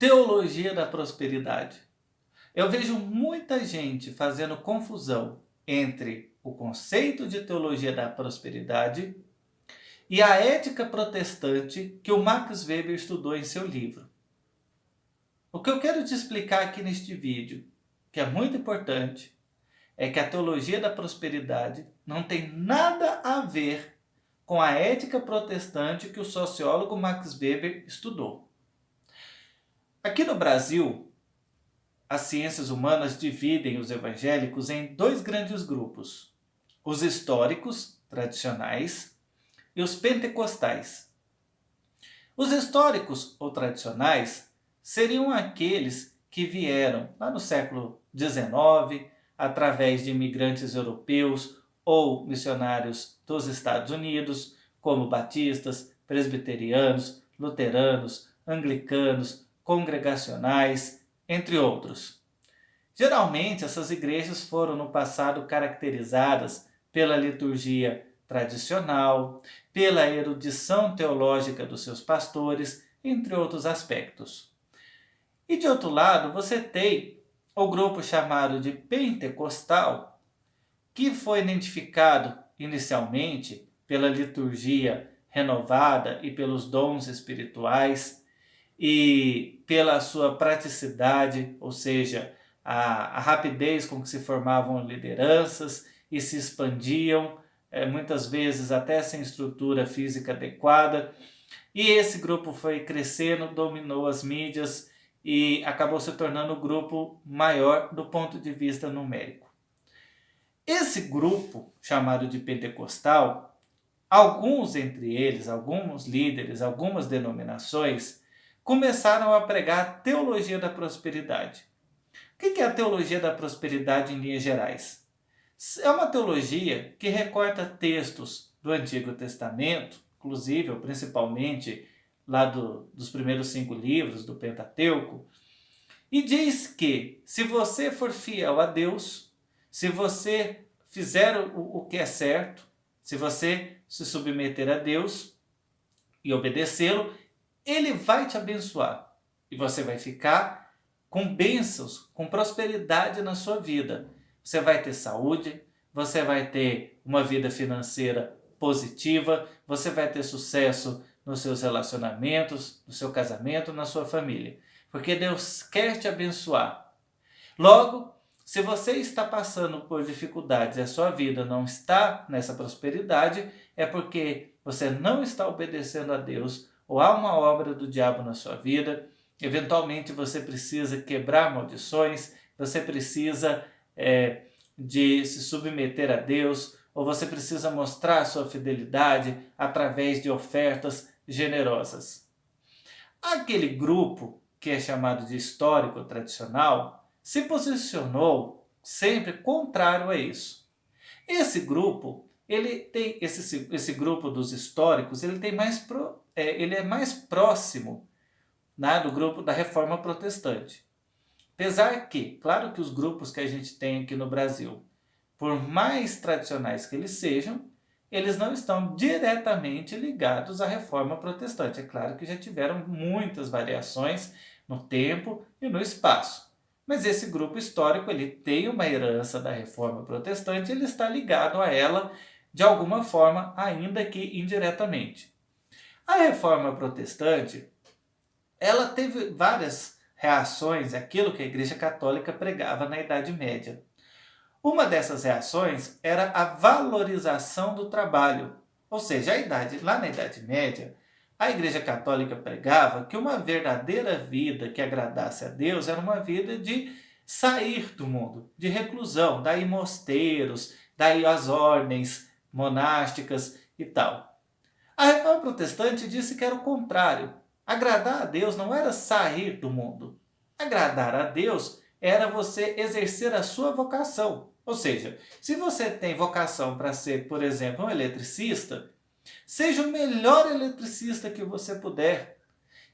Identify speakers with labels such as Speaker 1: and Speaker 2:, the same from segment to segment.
Speaker 1: Teologia da prosperidade. Eu vejo muita gente fazendo confusão entre o conceito de teologia da prosperidade e a ética protestante que o Max Weber estudou em seu livro. O que eu quero te explicar aqui neste vídeo, que é muito importante, é que a teologia da prosperidade não tem nada a ver com a ética protestante que o sociólogo Max Weber estudou. Aqui no Brasil, as ciências humanas dividem os evangélicos em dois grandes grupos: os históricos, tradicionais, e os pentecostais. Os históricos ou tradicionais seriam aqueles que vieram lá no século XIX, através de imigrantes europeus ou missionários dos Estados Unidos, como batistas, presbiterianos, luteranos, anglicanos, congregacionais, entre outros. Geralmente, essas igrejas foram no passado caracterizadas pela liturgia tradicional, pela erudição teológica dos seus pastores, entre outros aspectos. E de outro lado, você tem o grupo chamado de pentecostal, que foi identificado inicialmente pela liturgia renovada e pelos dons espirituais e pela sua praticidade, ou seja, a rapidez com que se formavam lideranças e se expandiam, muitas vezes até sem estrutura física adequada. E esse grupo foi crescendo, dominou as mídias e acabou se tornando o grupo maior do ponto de vista numérico. Esse grupo, chamado de pentecostal, alguns entre eles, alguns líderes, algumas denominações, começaram a pregar a teologia da prosperidade. O que é a teologia da prosperidade em linhas gerais? É uma teologia que recorta textos do Antigo Testamento, inclusive, ou principalmente, lá dos primeiros 5 livros do Pentateuco, e diz que se você for fiel a Deus, se você fizer o que é certo, se você se submeter a Deus e obedecê-lo, Ele vai te abençoar e você vai ficar com bênçãos, com prosperidade na sua vida. Você vai ter saúde, você vai ter uma vida financeira positiva, você vai ter sucesso nos seus relacionamentos, no seu casamento, na sua família. Porque Deus quer te abençoar. Logo, se você está passando por dificuldades e a sua vida não está nessa prosperidade, é porque você não está obedecendo a Deus ou há uma obra do diabo na sua vida. Eventualmente você precisa quebrar maldições, você precisa de se submeter a Deus, ou você precisa mostrar sua fidelidade através de ofertas generosas. Aquele grupo que é chamado de histórico tradicional se posicionou sempre contrário a isso. Esse grupo, ele tem esse grupo dos históricos, ele tem ele é mais próximo, né, do grupo da Reforma Protestante. Apesar que, claro que os grupos que a gente tem aqui no Brasil, por mais tradicionais que eles sejam, eles não estão diretamente ligados à Reforma Protestante. É claro que já tiveram muitas variações no tempo e no espaço. Mas esse grupo histórico ele tem uma herança da Reforma Protestante, ele está ligado a ela de alguma forma, ainda que indiretamente. A Reforma Protestante, ela teve várias reações àquilo que a Igreja Católica pregava na Idade Média. Uma dessas reações era a valorização do trabalho. Ou seja, lá na Idade Média, a Igreja Católica pregava que uma verdadeira vida que agradasse a Deus era uma vida de sair do mundo, de reclusão, daí mosteiros, daí as ordens monásticas e tal. A Reforma Protestante disse que era o contrário. Agradar a Deus não era sair do mundo. Agradar a Deus era você exercer a sua vocação. Ou seja, se você tem vocação para ser, por exemplo, um eletricista, seja o melhor eletricista que você puder.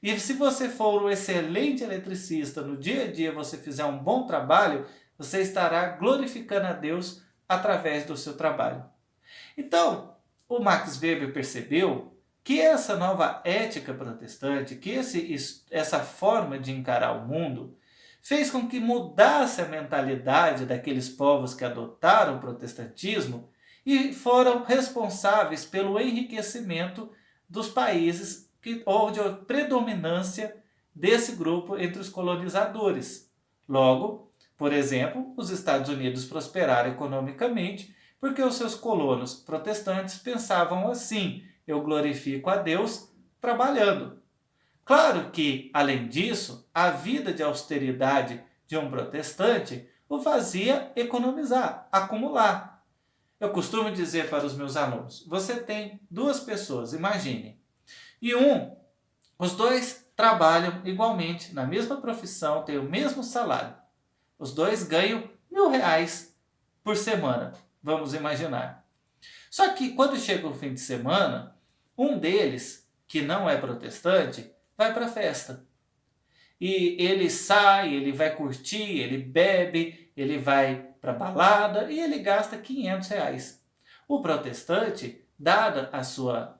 Speaker 1: E se você for um excelente eletricista, no dia a dia você fizer um bom trabalho, você estará glorificando a Deus através do seu trabalho. Então, o Max Weber percebeu que essa nova ética protestante, que essa forma de encarar o mundo, fez com que mudasse a mentalidade daqueles povos que adotaram o protestantismo e foram responsáveis pelo enriquecimento dos países que houve a predominância desse grupo entre os colonizadores. Logo, por exemplo, os Estados Unidos prosperaram economicamente porque os seus colonos protestantes pensavam assim: eu glorifico a Deus trabalhando. Claro que, além disso, a vida de austeridade de um protestante o fazia economizar, acumular. Eu costumo dizer para os meus alunos: você tem duas pessoas, imagine, e os dois trabalham igualmente na mesma profissão, têm o mesmo salário. Os dois ganham R$ 1.000 por semana, vamos imaginar. Só que quando chega o fim de semana, um deles, que não é protestante, vai para a festa. E ele sai, ele vai curtir, ele bebe, ele vai para balada e ele gasta R$ 500. O protestante, dada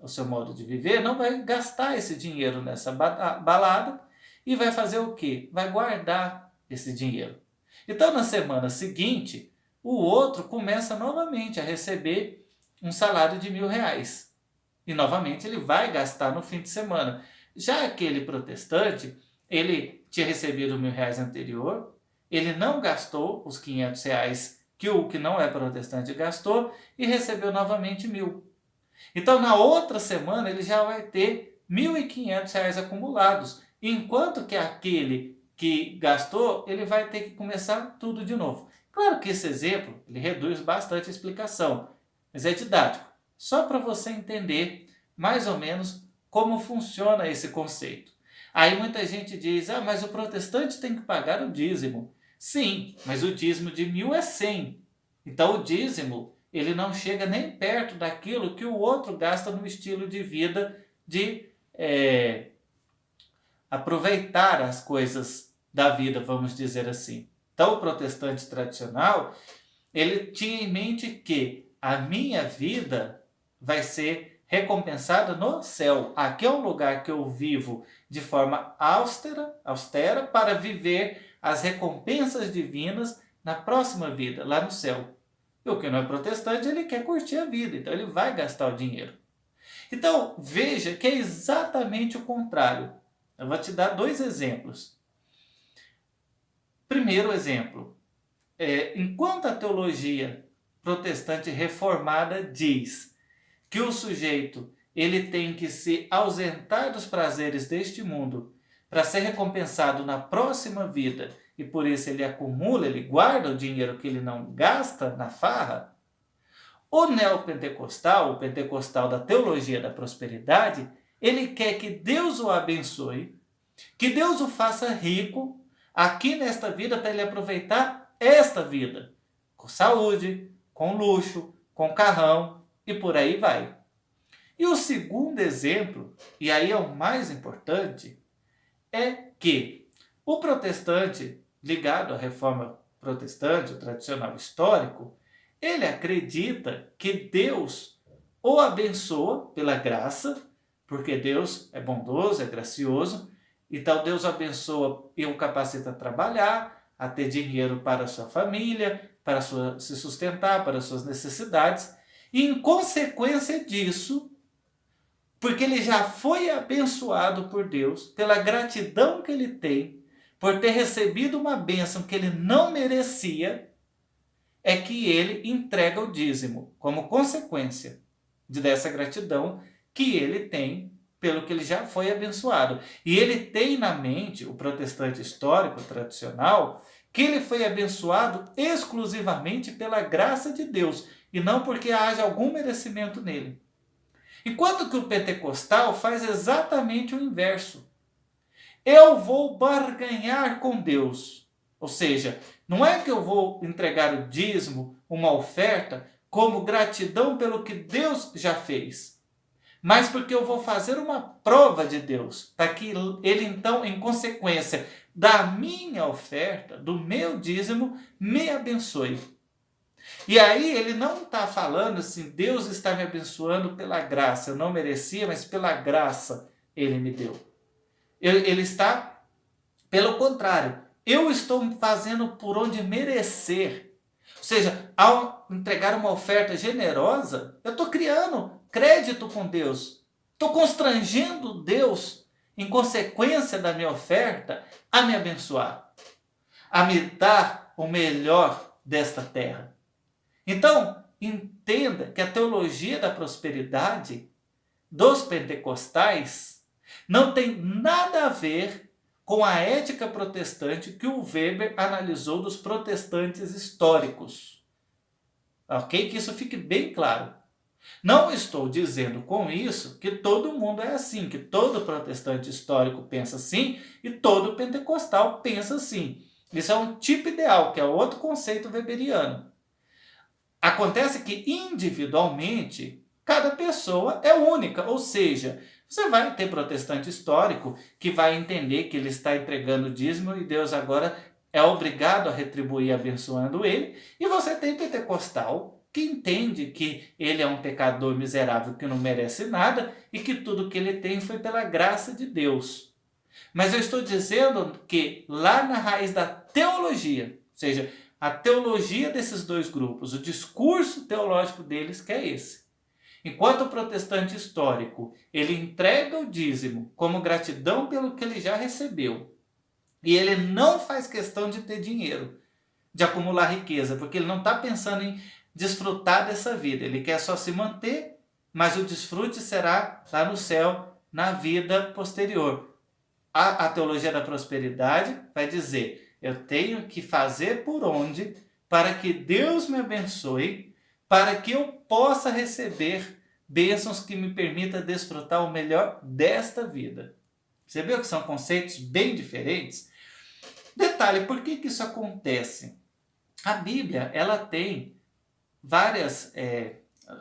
Speaker 1: o seu modo de viver, não vai gastar esse dinheiro nessa balada e vai fazer o quê? Vai guardar esse dinheiro. Então, na semana seguinte, o outro começa novamente a receber um salário de R$ 1.000. E novamente ele vai gastar no fim de semana. Já aquele protestante, ele tinha recebido R$ 1.000 anterior, ele não gastou os R$ 500 que o que não é protestante gastou e recebeu novamente 1.000. Então, na outra semana, ele já vai ter R$ 1.500 acumulados, enquanto que aquele que gastou, ele vai ter que começar tudo de novo. Claro que esse exemplo ele reduz bastante a explicação, mas é didático, só para você entender mais ou menos como funciona esse conceito. Aí muita gente diz: mas o protestante tem que pagar o dízimo. Sim, mas o dízimo de 1.000 é 100. Então o dízimo ele não chega nem perto daquilo que o outro gasta no estilo de vida de aproveitar as coisas da vida, vamos dizer assim. Então o protestante tradicional, ele tinha em mente que a minha vida vai ser recompensada no céu. Aqui é um lugar que eu vivo de forma austera para viver as recompensas divinas na próxima vida, lá no céu. E o que não é protestante, ele quer curtir a vida, então ele vai gastar o dinheiro. Então, veja que é exatamente o contrário. Eu vou te dar 2 exemplos. Primeiro exemplo, enquanto a teologia protestante reformada diz que o sujeito ele tem que se ausentar dos prazeres deste mundo para ser recompensado na próxima vida, e por isso ele acumula, ele guarda o dinheiro que ele não gasta na farra, o neopentecostal, o pentecostal da teologia da prosperidade, ele quer que Deus o abençoe, que Deus o faça rico aqui nesta vida para ele aproveitar esta vida, com saúde, com luxo, com carrão e por aí vai. E o segundo exemplo, e aí é o mais importante, é que o protestante ligado à reforma protestante, o tradicional histórico, ele acredita que Deus o abençoa pela graça, porque Deus é bondoso, é gracioso, então Deus abençoa e o capacita a trabalhar, a ter dinheiro para a sua família, para se sustentar, para as suas necessidades, e em consequência disso, porque ele já foi abençoado por Deus, pela gratidão que ele tem, por ter recebido uma bênção que ele não merecia, é que ele entrega o dízimo, como consequência dessa gratidão que ele tem pelo que ele já foi abençoado. E ele tem na mente, o protestante histórico tradicional, que ele foi abençoado exclusivamente pela graça de Deus, e não porque haja algum merecimento nele. Enquanto que o pentecostal faz exatamente o inverso. Eu vou barganhar com Deus. Ou seja, não é que eu vou entregar o dízimo, uma oferta, como gratidão pelo que Deus já fez, mas porque eu vou fazer uma prova de Deus, para que ele então, em consequência da minha oferta, do meu dízimo, me abençoe. E aí ele não está falando assim, Deus está me abençoando pela graça, eu não merecia, mas pela graça ele me deu. Ele está, pelo contrário, eu estou fazendo por onde merecer. Ou seja, ao entregar uma oferta generosa, eu estou criando crédito com Deus. Estou constrangendo Deus, em consequência da minha oferta, a me abençoar, a me dar o melhor desta terra. Então, entenda que a teologia da prosperidade dos pentecostais não tem nada a ver com a ética protestante que o Weber analisou dos protestantes históricos. Ok? Que isso fique bem claro. Não estou dizendo com isso que todo mundo é assim, que todo protestante histórico pensa assim e todo pentecostal pensa assim. Isso é um tipo ideal, que é outro conceito weberiano. Acontece que individualmente cada pessoa é única, ou seja, você vai ter protestante histórico que vai entender que ele está entregando o dízimo e Deus agora é obrigado a retribuir abençoando ele, e você tem pentecostal que entende que ele é um pecador miserável que não merece nada e que tudo que ele tem foi pela graça de Deus. Mas eu estou dizendo que lá na raiz da teologia, ou seja, a teologia desses dois grupos, o discurso teológico deles que é esse. Enquanto o protestante histórico, ele entrega o dízimo como gratidão pelo que ele já recebeu. E ele não faz questão de ter dinheiro, de acumular riqueza, porque ele não está pensando em desfrutar dessa vida. Ele quer só se manter, mas o desfrute será lá no céu, na vida posterior. A teologia da prosperidade vai dizer, eu tenho que fazer por onde para que Deus me abençoe, para que eu possa receber bênçãos que me permitam desfrutar o melhor desta vida. Você viu que são conceitos bem diferentes? Detalhe, por que isso acontece? A Bíblia ela tem várias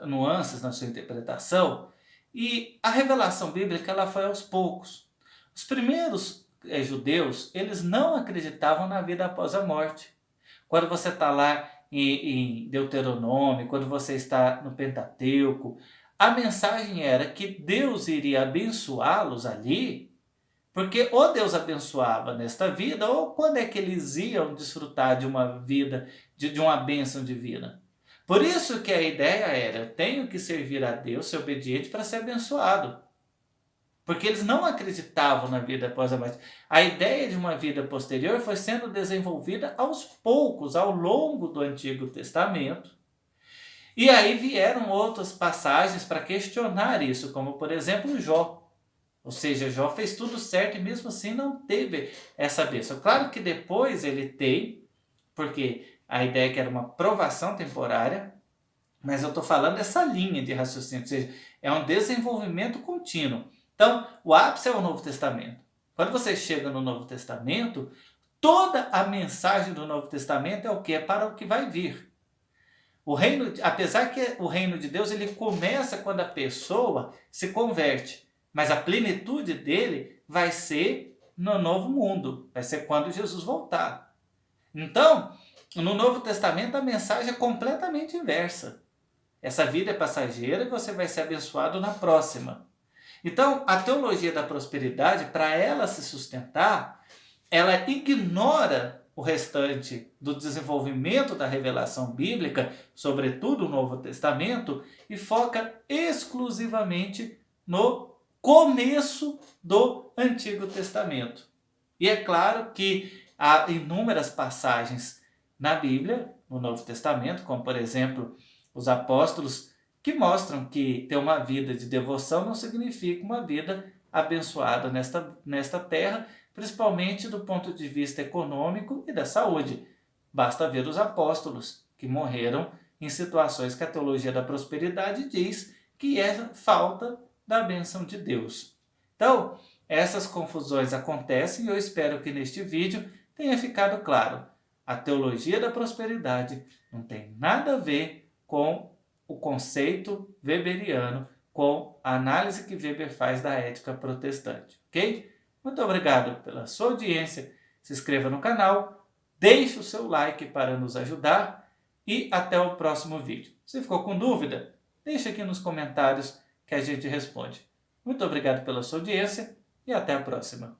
Speaker 1: nuances na sua interpretação e a revelação bíblica ela foi aos poucos. Os primeiros judeus, eles não acreditavam na vida após a morte. Quando você está lá em Deuteronômio, quando você está no Pentateuco, a mensagem era que Deus iria abençoá-los ali, porque ou Deus abençoava nesta vida, ou quando é que eles iam desfrutar de uma vida, de uma bênção divina. Por isso que a ideia era, eu tenho que servir a Deus, ser obediente para ser abençoado. Porque eles não acreditavam na vida após a morte. A ideia de uma vida posterior foi sendo desenvolvida aos poucos, ao longo do Antigo Testamento. E aí vieram outras passagens para questionar isso, como por exemplo Jó. Ou seja, Jó fez tudo certo e mesmo assim não teve essa bênção. Claro que depois ele tem, porque a ideia é que era uma provação temporária, mas eu estou falando dessa linha de raciocínio, ou seja, é um desenvolvimento contínuo. Então, o ápice é o Novo Testamento. Quando você chega no Novo Testamento, toda a mensagem do Novo Testamento é o que? É para o que vai vir. O reino, apesar que o reino de Deus ele começa quando a pessoa se converte, mas a plenitude dele vai ser no novo mundo, vai ser quando Jesus voltar. Então, no Novo Testamento a mensagem é completamente inversa. Essa vida é passageira e você vai ser abençoado na próxima. Então, a teologia da prosperidade, para ela se sustentar, ela ignora o restante do desenvolvimento da revelação bíblica, sobretudo o Novo Testamento, e foca exclusivamente no começo do Antigo Testamento. E é claro que há inúmeras passagens na Bíblia, no Novo Testamento, como por exemplo os apóstolos, que mostram que ter uma vida de devoção não significa uma vida abençoada nesta terra, principalmente do ponto de vista econômico e da saúde. Basta ver os apóstolos que morreram em situações que a teologia da prosperidade diz que é falta da bênção de Deus. Então, essas confusões acontecem e eu espero que neste vídeo tenha ficado claro. A teologia da prosperidade não tem nada a ver com o conceito weberiano, com a análise que Weber faz da ética protestante, ok? Muito obrigado pela sua audiência, se inscreva no canal, deixe o seu like para nos ajudar e até o próximo vídeo. Se ficou com dúvida, deixa aqui nos comentários que a gente responde. Muito obrigado pela sua audiência e até a próxima.